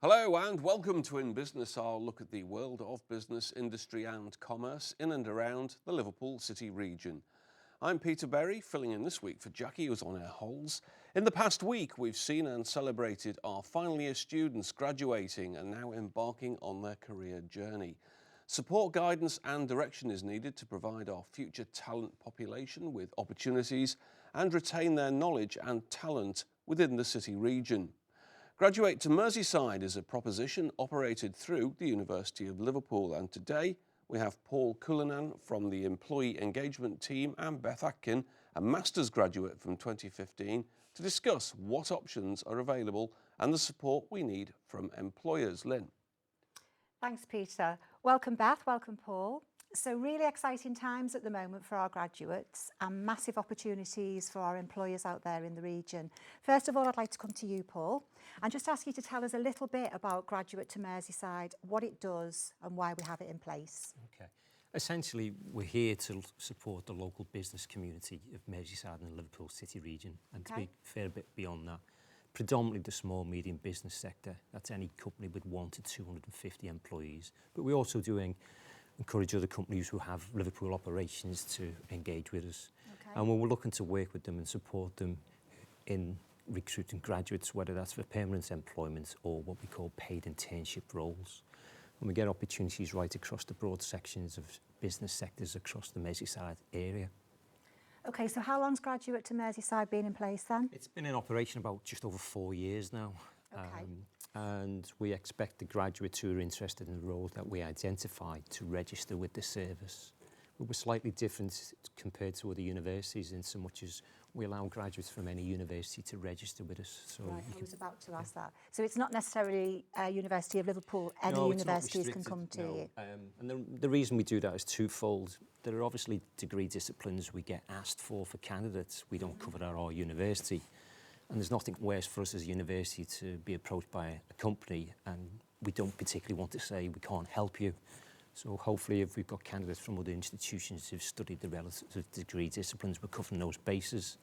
Hello and welcome to In Business, our look at the world of business, industry and commerce in and around the Liverpool City region. I'm Peter Berry, filling in this week for Jackie, who's on air holes. In the past week, we've seen and celebrated our final year students graduating and now embarking on their career journey. Support, guidance and direction is needed to provide our future talent population with opportunities and retain their knowledge and talent within the city region. Graduate to Merseyside is a proposition operated through the University of Liverpool, and today we have Paul Cullinan from the Employee Engagement Team and Beth Atkin, a Masters graduate from 2015, to discuss what options are available and the support we need from employers. Lynn. Thanks, Peter. Welcome, Beth. Welcome, Paul. So really exciting times at the moment for our graduates and massive opportunities for our employers out there in the region. First of all, I'd like to come to you, Paul, and just ask you to tell us a little bit about Graduate to Merseyside, what it does and why we have it in place. Okay. Essentially, we're here to support the local business community of Merseyside and the Liverpool City region, and to be fair, a bit beyond that. Predominantly the small, medium business sector. That's any company with 1 to 250 employees. But we're also encourage other companies who have Liverpool operations to engage with us. Okay. And when we're looking to work with them and support them in recruiting graduates, whether that's for permanent employment or what we call paid internship roles. And we get opportunities right across the broad sections of business sectors across the Merseyside area. Okay, so how long's Graduate to Merseyside been in place then? It's been in operation about just over 4 years now. Okay. And we expect the graduates who are interested in the roles that we identify to register with the service. But we're slightly different compared to other universities in so much as we allow graduates from any university to register with us. So right, I was about to ask that. So it's not necessarily University of Liverpool, any universities can come to you? And the reason we do that is twofold. There are obviously degree disciplines we get asked for candidates. We don't cover at our university. And there's nothing worse for us as a university to be approached by a company and we don't particularly want to say we can't help you. So hopefully if we've got candidates from other institutions who've studied the relative degree disciplines, we're covering those bases.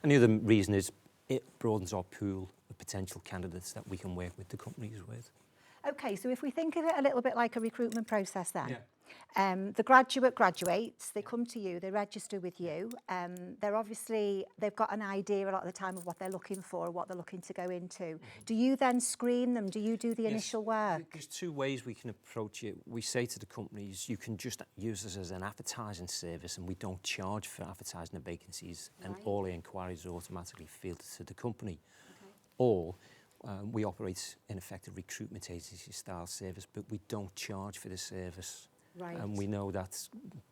And the other reason is it broadens our pool of potential candidates that we can work with the companies with. Okay, so if we think of it a little bit like a recruitment process then. Yeah. The graduate graduates, they come to you, they register with you. They've got an idea a lot of the time of what they're looking for, what they're looking to go into. Mm-hmm. Do you then screen them? Do you do the initial work? There's two ways we can approach it. We say to the companies, you can just use us as an advertising service and we don't charge for advertising the vacancies, and all the inquiries are automatically fielded to the company. Okay. Or we operate in effect a recruitment agency style service, but we don't charge for the service. Right. And we know that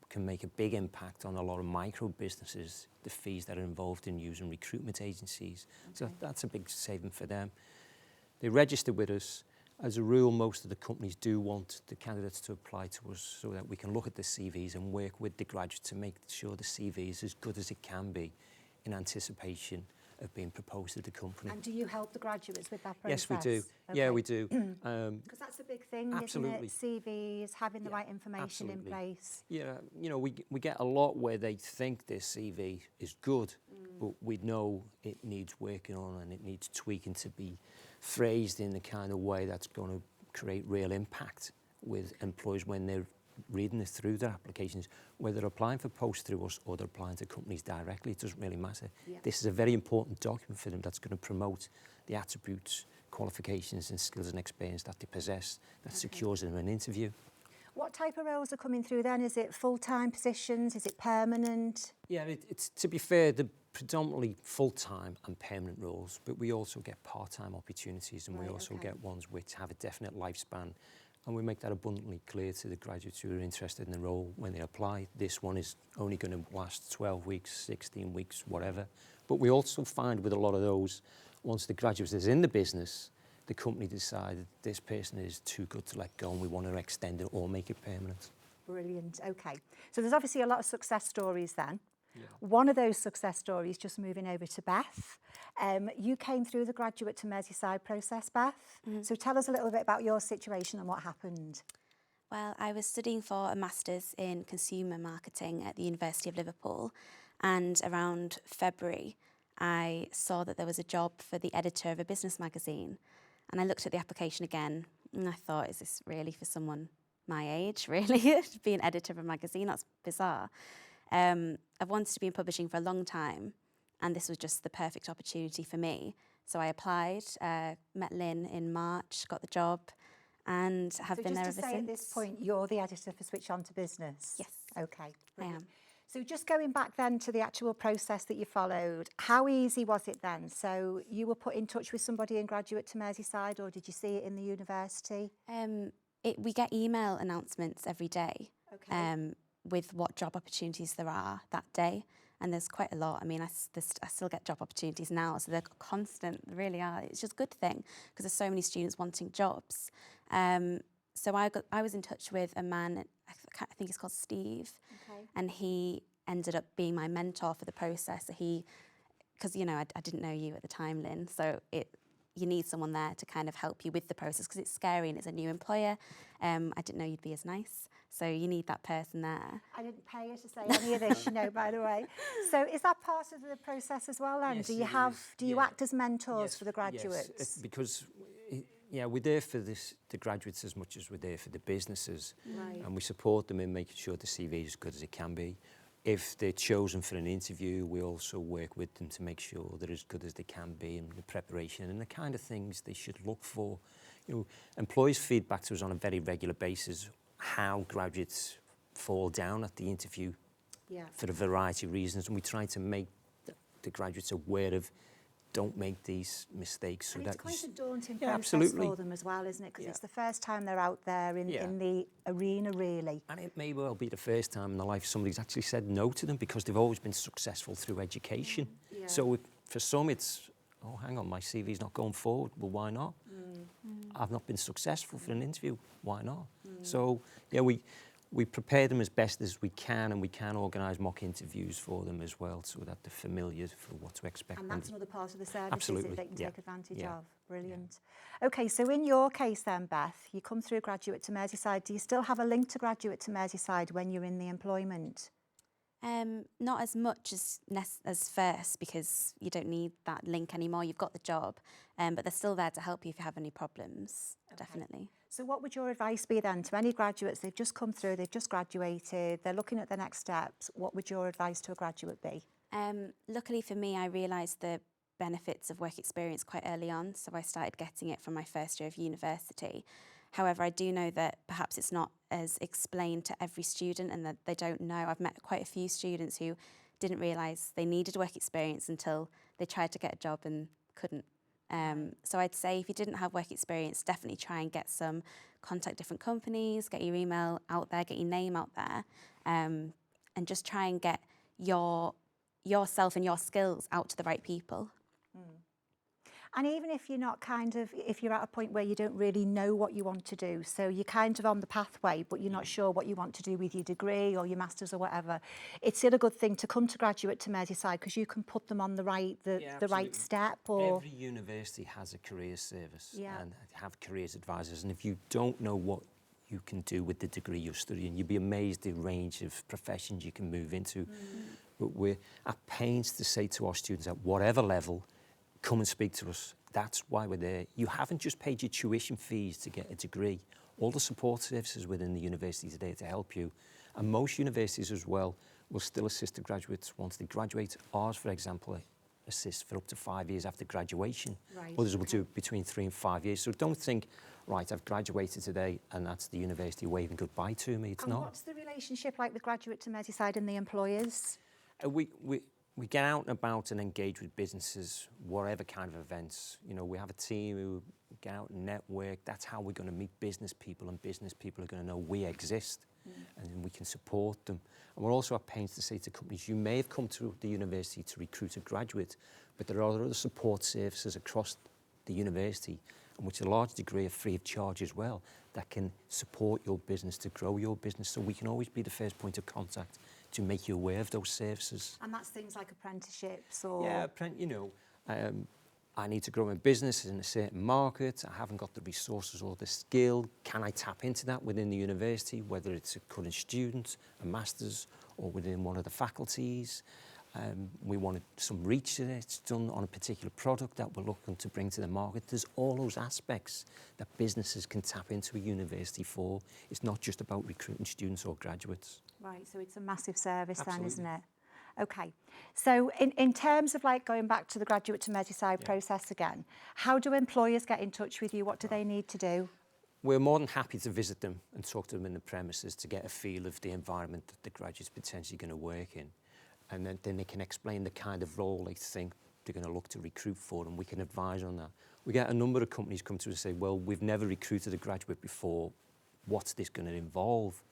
can make a big impact on a lot of micro businesses, the fees that are involved in using recruitment agencies. Okay. So that's a big saving for them. They register with us. As a rule, most of the companies do want the candidates to apply to us so that we can look at the CVs and work with the graduate to make sure the CV is as good as it can be in anticipation of being proposed to the company. And do you help the graduates with that process? Yes, we do. Okay. Yeah, we do. Because that's a big thing, absolutely. Isn't it? CVs, having the right information in place. Yeah, we get a lot where they think their CV is good, but we know it needs working on and it needs tweaking to be phrased in the kind of way that's going to create real impact with employers when they're reading it through their applications, whether they're applying for posts through us or they're applying to companies directly, it doesn't really matter. Yeah. This is a very important document for them that's going to promote the attributes, qualifications and skills and experience that they possess, that secures them an interview. What type of roles are coming through then? Is it full-time positions? Is it permanent? Yeah, it's to be fair, they're predominantly full-time and permanent roles, but we also get part-time opportunities and we also get ones which have a definite lifespan. And we make that abundantly clear to the graduates who are interested in the role when they apply. This one is only going to last 12 weeks, 16 weeks, whatever. But we also find with a lot of those, once the graduate is in the business, the company decided this person is too good to let go and we want to extend it or make it permanent. Brilliant. Okay. So there's obviously a lot of success stories then. Yeah. One of those success stories, just moving over to Beth, you came through the Graduate to Merseyside process, Beth. Mm-hmm. So tell us a little bit about your situation and what happened. Well, I was studying for a Masters in Consumer Marketing at the University of Liverpool, and around February I saw that there was a job for the editor of a business magazine, And I looked at the application again and I thought, is this really for someone my age, really? To be an editor of a magazine, that's bizarre. I've wanted to be in publishing for a long time, and this was just the perfect opportunity for me. So I applied, met Lynn in March, got the job, and have been there ever So just to say since. at this point, you're the editor for Switch On to Business? Yes. Okay, I brilliant. am. So just going back then to the actual process that you followed, how easy was it then? So you were put in touch with somebody in Graduate to Merseyside, or did you see it in the university? We get email announcements every day. Okay. With what job opportunities there are that day. And there's quite a lot. I mean, I still get job opportunities now, so they're constant, they really are. It's just a good thing because there's so many students wanting jobs. So I was in touch with a man, I think he's called Steve, Okay. and he ended up being my mentor for the process. Because, you know, I didn't know you at the time, Lynn, so you need someone there to kind of help you with the process because it's scary and it's a new employer. I didn't know you'd be as nice. So you need that person there. I didn't pay you to say any of this, you know, by the way. So is that part of the process as well then? Yes, do you it have, is. do you Yeah. act as mentors Yes, for the graduates? Yes, because we're there for the graduates as much as we're there for the businesses. Right. And we support them in making sure the CV is as good as it can be. If they're chosen for an interview, we also work with them to make sure they're as good as they can be in the preparation and the kind of things they should look for. You know, employees feedback to us on a very regular basis how graduates fall down at the interview Yeah. for a variety of reasons, and we try to make the graduates aware of don't make these mistakes. So And that it's quite you a daunting Yeah, process absolutely. for them as well, isn't it? Because Yeah. it's the first time they're out there in the arena, really. And it may well be the first time in their life somebody's actually said no to them because they've always been successful through education. Yeah. So for some it's, oh, hang on, my CV's not going forward. Well, why not? I've not been successful for an interview. Why not? So, yeah, we prepare them as best as we can, and we can organise mock interviews for them as well so that they're familiar for what to expect. And when that's they- another part of the service, is Absolutely, it, they can yeah, take advantage yeah, of. Brilliant. Okay, so in your case then, Beth, you come through Graduate to Merseyside. Do you still have a link to Graduate to Merseyside when you're in the employment? Not as much as first because you don't need that link anymore. You've got the job, but they're still there to help you if you have any problems, definitely. So what would your advice be then to any graduates? They've just come through, they've just graduated, they're looking at the next steps. What would your advice to a graduate be? Luckily for me, I realised the benefits of work experience quite early on, so I started getting it from my first year of university. However, I do know that perhaps it's not as explained to every student and that they don't know. I've met quite a few students who didn't realise they needed work experience until they tried to get a job and couldn't. So I'd say if you didn't have work experience, definitely try and get some, contact different companies, get your email out there, get your name out there, and just try and get yourself and your skills out to the right people. And even if you're not if you're at a point where you don't really know what you want to do, so you're kind of on the pathway, but you're not sure what you want to do with your degree or your master's or whatever, it's still a good thing to come to Graduate to Merseyside because you can put them on the right absolutely. step. Or Every university has a career service Yeah. and have careers advisors, and if you don't know what you can do with the degree you're studying, you'd be amazed the range of professions you can move into. But we're at pains to say to our students at whatever level, come and speak to us. That's why we're there. You haven't just paid your tuition fees to get a degree. All the support services within the university are there to help you. And most universities as well will still assist the graduates once they graduate. Ours, for example, assist for up to 5 years after graduation. Right, Others will okay. do between 3 and 5 years. So don't think, right, I've graduated today and that's the university waving goodbye to me. It's and not. what's the relationship like with Graduate to Merseyside and the employers? We get out and about and engage with businesses, whatever kind of events. You know, we have a team who get out and network. That's how we're going to meet business people, and business people are going to know we exist and we can support them. And we're also at pains to say to companies, you may have come to the university to recruit a graduate, but there are other support services across the university, and which a large degree are free of charge as well, that can support your business to grow your business. So we can always be the first point of contact to make you aware of those services. And that's things like apprenticeships or... Yeah, you know, I need to grow my business in a certain market. I haven't got the resources or the skill. Can I tap into that within the university, whether it's a current student, a master's, or within one of the faculties? We wanted some reach that it's done on a particular product that we're looking to bring to the market. There's all those aspects that businesses can tap into a university for. It's not just about recruiting students or graduates. Right, so it's a massive service Absolutely. then, isn't it? Okay, so in terms of like going back to the Graduate to Merseyside process again, how do employers get in touch with you? What do they need to do? We're more than happy to visit them and talk to them in the premises to get a feel of the environment that the graduate's potentially going to work in. And then they can explain the kind of role they think they're going to look to recruit for, and we can advise on that. We get a number of companies come to us and say, well, we've never recruited a graduate before. What's this going to involve?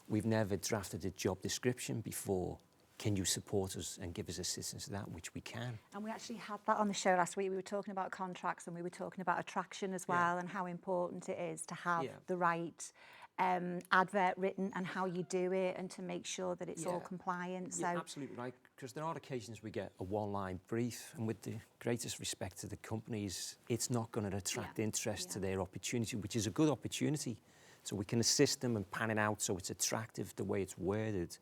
We've never drafted a job description before. Can you support us and give us assistance to that, which we can? And we actually had that on the show last week. We were talking about contracts and we were talking about attraction as well, and how important it is to have the right advert written and how you do it, and to make sure that it's all compliant. So Absolutely right, because there are occasions we get a one-line brief, and with the greatest respect to the companies, it's not going to attract interest to their opportunity, which is a good opportunity. So we can assist them and pan it out so it's attractive the way it's worded,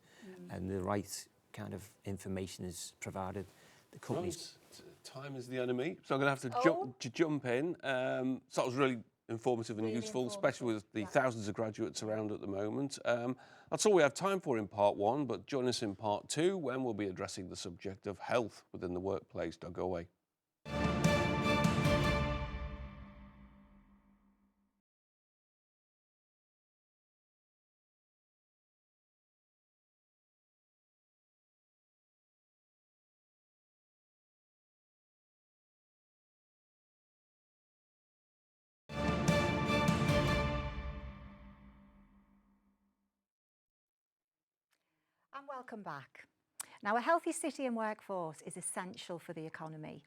and the right kind of information is provided. The companies. Time is the enemy, so I'm going to have to jump in. So that was really informative and useful, especially with the thousands of graduates around at the moment. That's all we have time for in part one, but join us in part two when we'll be addressing the subject of health within the workplace. Don't go away. And welcome back. Now, a healthy city and workforce is essential for the economy.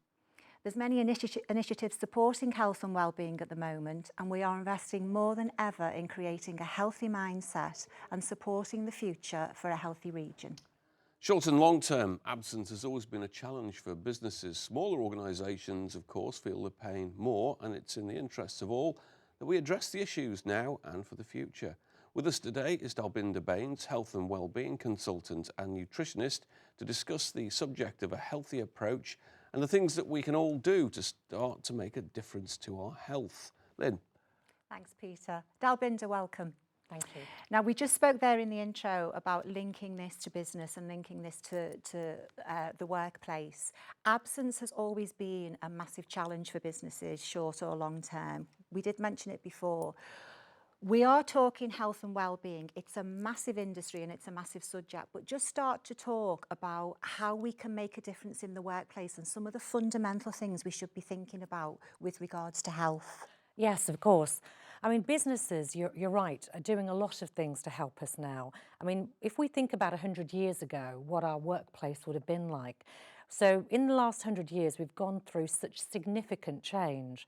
There's many initiatives supporting health and well-being at the moment, and we are investing more than ever in creating a healthy mindset and supporting the future for a healthy region. Short and long-term absence has always been a challenge for businesses. Smaller organisations, of course, feel the pain more, and it's in the interests of all that we address the issues now and for the future. With us today is Dalbinder Baines, health and wellbeing consultant and nutritionist, to discuss the subject of a healthy approach and the things that we can all do to start to make a difference to our health. Lynn. Thanks, Peter. Dalbinder, welcome. Thank you. Now, we just spoke there in the intro about linking this to business and linking this to the workplace. Absence has always been a massive challenge for businesses, short or long term. We did mention it before. We are talking health and well-being. It's a massive industry and it's a massive subject, but just start to talk about how we can make a difference in the workplace and some of the fundamental things we should be thinking about with regards to health. Yes, of course. I mean, businesses, you're right, are doing a lot of things to help us now. I mean, if we think about 100 years ago, what our workplace would have been like. So in the last 100 years, we've gone through such significant change.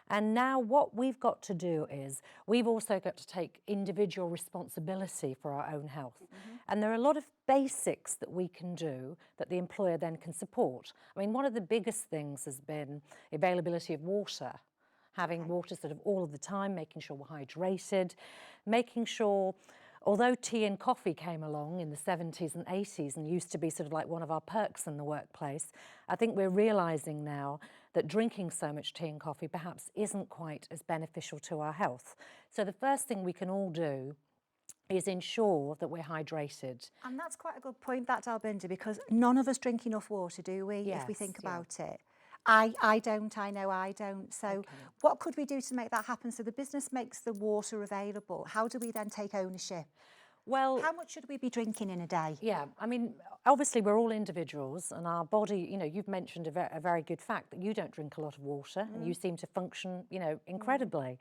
And now what we've got to do is we've also got to take individual responsibility for our own health. And there are a lot of basics that we can do that the employer then can support. I mean, one of the biggest things has been availability of water. Having water sort of all of the time, making sure we're hydrated, making sure, although tea and coffee came along in the 70s and 80s and used to be sort of like one of our perks in the workplace, I think we're realising now that drinking so much tea and coffee perhaps isn't quite as beneficial to our health. So the first thing we can all do is ensure that we're hydrated. And that's quite a good point, that, Dalbinder, because none of us drink enough water, do we, if we Yes, think yeah. about it? I don't, I know I don't. So what could we do to make that happen? So the business makes the water available. How do we then take ownership? Well, How much should we be drinking in a day? yeah, I mean, obviously we're all individuals and our body, you know, you've mentioned a very good fact that you don't drink a lot of water and you seem to function, you know, incredibly.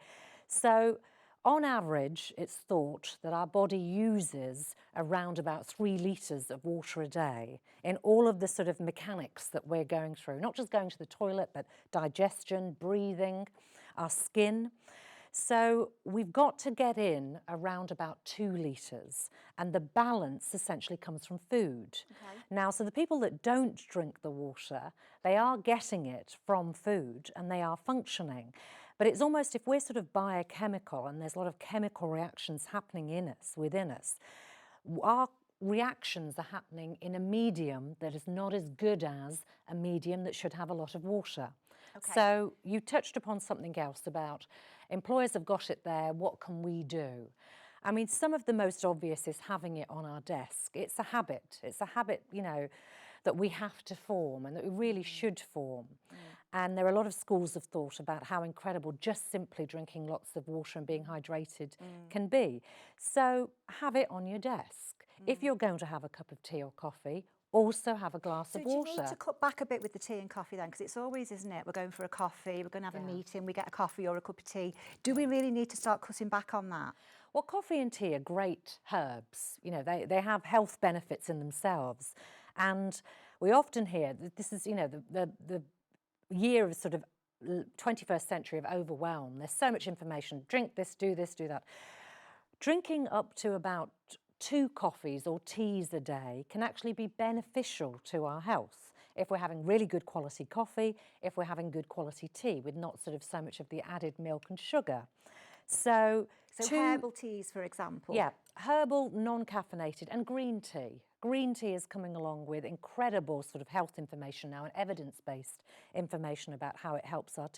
So on average, it's thought that our body uses around about 3 litres of water a day in all of the sort of mechanics that we're going through, not just going to the toilet, but digestion, breathing, our skin. So we've got to get in around about 2 litres, and the balance essentially comes from food. Now, so the people that don't drink the water, they are getting it from food and they are functioning. But it's almost, if we're sort of biochemical and there's a lot of chemical reactions happening in us, within us, reactions are happening in a medium that is not as good as a medium that should have a lot of water. Okay. So you touched upon something else about employers have got it there, what can we do? I mean, some of the most obvious is having it on our desk. It's a habit. It's a habit, you know, that we have to form and that we really should form. And there are a lot of schools of thought about how incredible just simply drinking lots of water and being hydrated can be. So have it on your desk. If you're going to have a cup of tea or coffee, also have a glass So of do you water. need to cut back a bit with the tea and coffee then? Because it's always, isn't it, we're going for a coffee, we're going to have a meeting, we get a coffee or a cup of tea. Do we really need to start cutting back on that? Well, coffee and tea are great herbs. You know, they have health benefits in themselves. And we often hear that this is, you know, the year of sort of 21st century of overwhelm. There's so much information. Drink this, do that. Drinking up to about 2 coffees or teas a day can actually be beneficial to our health if we're having really good quality coffee, if we're having good quality tea with not sort of so much of the added milk and sugar. So herbal teas, for example. Yeah, herbal, non-caffeinated, and green tea. Green tea is coming along with incredible sort of health information now and evidence-based information about how it helps our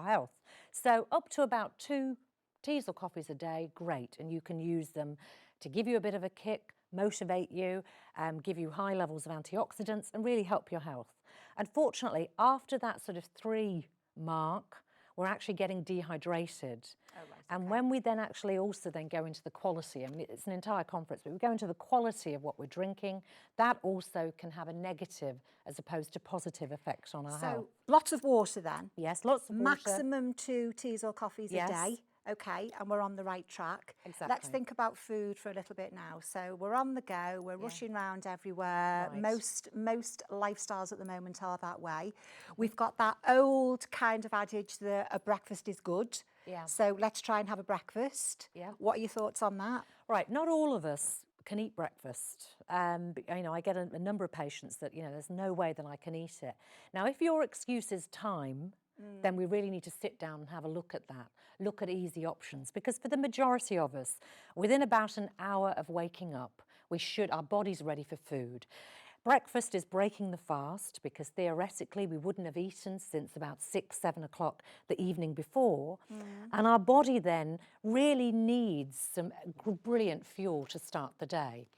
health. So up to about 2 teas or coffees a day, great, and you can use them to give you a bit of a kick, motivate you, give you high levels of antioxidants and really help your health. Unfortunately, after that sort of 3 mark, we're actually getting dehydrated. Oh, right, and okay. when we then actually also then go into the quality, I mean, it's an entire conference, but we go into the quality of what we're drinking, that also can have a negative as opposed to positive effect on our health. So lots of water then. Yes, lots of water. Maximum 2 teas or coffees Yes. a day. Okay, and we're on the right track. Let's Exactly. think about food for a little bit now. So we're on the go, we're rushing around everywhere. Right. Most lifestyles at the moment are that way. We've got that old kind of adage that a breakfast is good. Yeah. So let's try and have a breakfast. Yeah. What are your thoughts on that? Right, not all of us can eat breakfast. You know, I get a number of patients that, you know, there's no way that I can eat it. Now, if your excuse is time, then we really need to sit down and have a look at that, look at easy options. Because for the majority of us, within about an hour of waking up, our body's ready for food. Breakfast is breaking the fast because theoretically we wouldn't have eaten since about 6, 7 o'clock the evening before. And our body then really needs some brilliant fuel to start the day.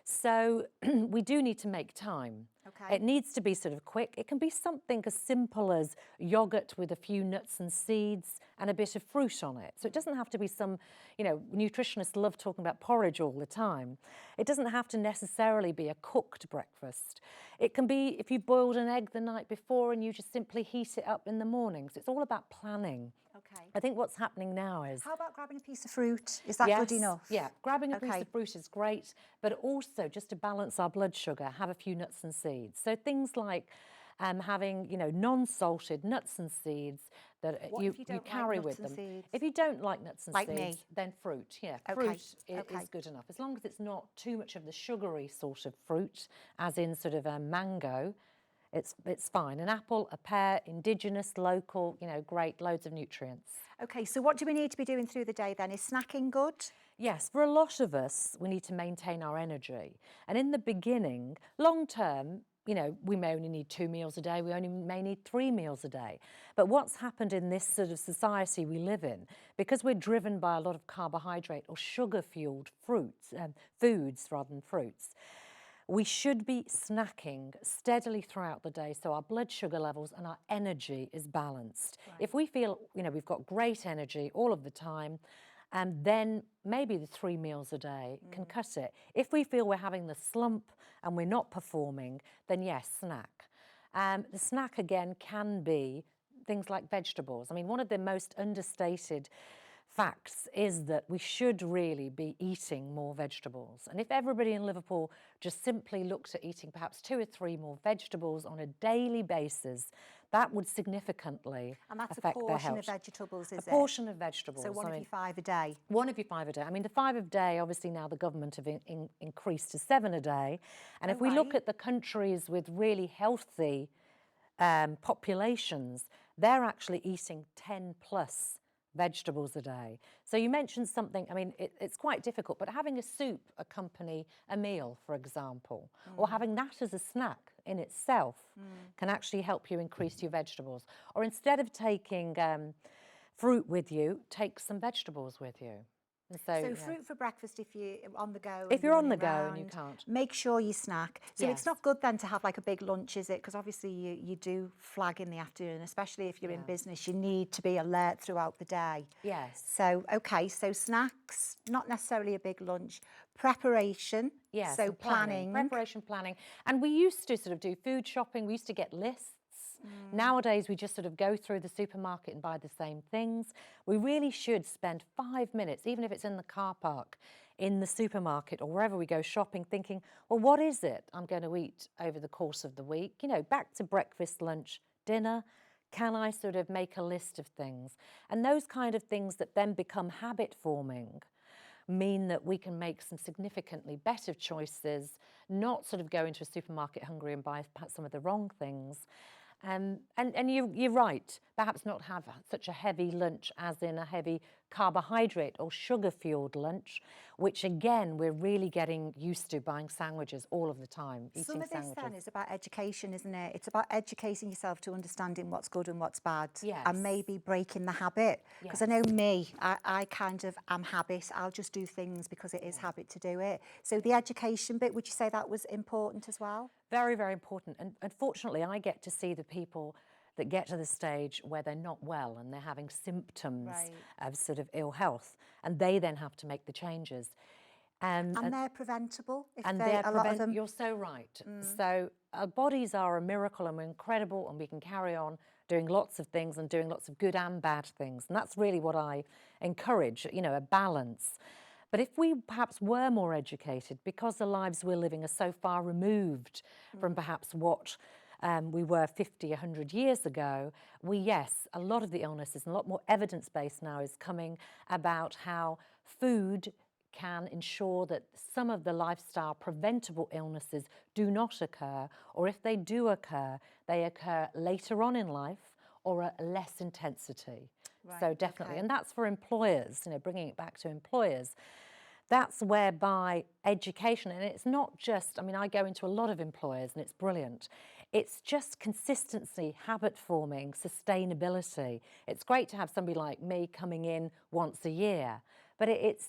So we do need to make time. Okay. It needs to be sort of quick. It can be something as simple as yogurt with a few nuts and seeds and a bit of fruit on it. So it doesn't have to be some, you know, nutritionists love talking about porridge all the time. It doesn't have to necessarily be a cooked breakfast. It can be if you boiled an egg the night before and you just simply heat it up in the mornings. It's all about planning. Okay. I think what's happening now is... How about grabbing a piece of fruit? Is that good enough? Yeah, grabbing a piece Okay. of fruit is great, but also just to balance our blood sugar, have a few nuts and seeds. So things like having, you know, non-salted nuts and seeds that What you if you don't like carry nuts with and them. seeds? If you don't like nuts and Like seeds, me. then fruit. Yeah, Okay, fruit okay. is good enough. As long as it's not too much of the sugary sort of fruit, as in sort of a mango, it's fine. An apple, a pear, indigenous, local, you know, great, loads of nutrients. Okay, so what do we need to be doing through the day then? Is snacking good? Yes, for a lot of us, we need to maintain our energy. And in the beginning, long term, you know, we may only need 2 meals a day, we only may need 3 meals a day. But what's happened in this sort of society we live in, because we're driven by a lot of carbohydrate or sugar-fueled foods rather than fruits, we should be snacking steadily throughout the day so our blood sugar levels and our energy is balanced. Right. If we feel, you know, we've got great energy all of the time, then maybe the 3 meals a day can cut it. If we feel we're having the slump and we're not performing, then yes, snack. The snack again can be things like vegetables. I mean, one of the most understated facts is that we should really be eating more vegetables. And if everybody in Liverpool just simply looked at eating perhaps 2 or 3 more vegetables on a daily basis, that would significantly And that's a affect their portion health. of vegetables, is it? A portion of vegetables. So one I of mean, your 5 a day. one of your 5 a day. I mean, the 5 a day, obviously now the government have increased to 7 a day. And if we look right. at the countries with really healthy populations, they're actually eating 10 plus vegetables a day. So you mentioned something, I mean, it's quite difficult, but having a soup accompany a meal, for example, or having that as a snack in itself can actually help you increase your vegetables. Or instead of taking fruit with you, take some vegetables with you. And So yeah. fruit for breakfast if you're on the go. If you're on the running go and you around, can't. make sure you snack. So it's Yes. not good then to have like a big lunch, is it? Because obviously you do flag in the afternoon, especially if you're in business. You need to be alert throughout the day. Yes. So, okay, so snacks, not necessarily a big lunch. Preparation, Yes, so and planning. preparation, planning. And we used to sort of do food shopping. We used to get lists. Nowadays, we just sort of go through the supermarket and buy the same things. We really should spend 5 minutes, even if it's in the car park, in the supermarket or wherever we go shopping, thinking, well, what is it I'm going to eat over the course of the week? You know, back to breakfast, lunch, dinner. Can I sort of make a list of things? And those kind of things that then become habit forming mean that we can make some significantly better choices, not sort of go into a supermarket hungry and buy perhaps some of the wrong things. And you're right, perhaps not have such a heavy lunch as in a heavy carbohydrate or sugar-fueled lunch, which again, we're really getting used to buying sandwiches all of the time, eating Some of this sandwiches. then is about education, isn't it? It's about educating yourself to understanding what's good and what's bad. Yes. And maybe breaking the habit. Because I know me, I kind of am habit. I'll just do things because it is habit to do it. So the education bit, would you say that was important as well? Very, very important. And unfortunately, I get to see the people that get to the stage where they're not well and they're having symptoms Right. of sort of ill health, and they then have to make the changes. And they're preventable. If And they, they're a lot of them. you're so right. So our bodies are a miracle and we're incredible and we can carry on doing lots of things and doing lots of good and bad things. And that's really what I encourage, you know, a balance. But if we perhaps were more educated, because the lives we're living are so far removed from perhaps what we were 50, 100 years ago, yes, a lot of the illnesses and a lot more evidence-based now is coming about how food can ensure that some of the lifestyle preventable illnesses do not occur, or if they do occur, they occur later on in life or at less intensity. So Right, definitely, okay. and that's for employers, you know, bringing it back to employers. That's whereby education, and it's not just, I mean, I go into a lot of employers and it's brilliant. It's just consistency, habit forming, sustainability. It's great to have somebody like me coming in once a year, but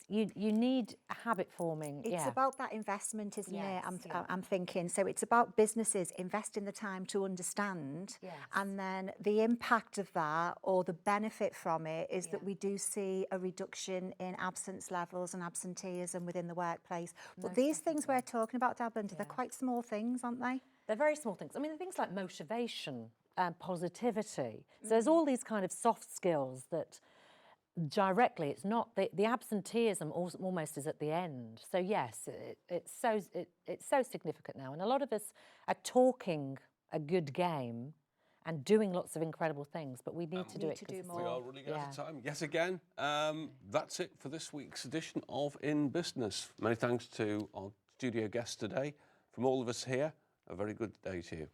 you need a habit forming. It's about that investment, isn't it? Yes, I'm thinking. So it's about businesses investing the time to understand, Yes. and then the impact of that or the benefit from it is that Yeah. we do see a reduction in absence levels and absenteeism within the workplace. But Most these things we're talking about, Dalbinda, they're Yeah. quite small things, aren't they? They're very small things. I mean, things like motivation and positivity. So there's all these kind of soft skills that directly, it's not, the absenteeism almost is at the end. So yes, it's so significant now. And a lot of us are talking a good game and doing lots of incredible things, but we need to do need it to do consistently. more. We are running out of Yeah. time yet again. That's it for this week's edition of In Business. Many thanks to our studio guests today. From all of us here, a very good day to you.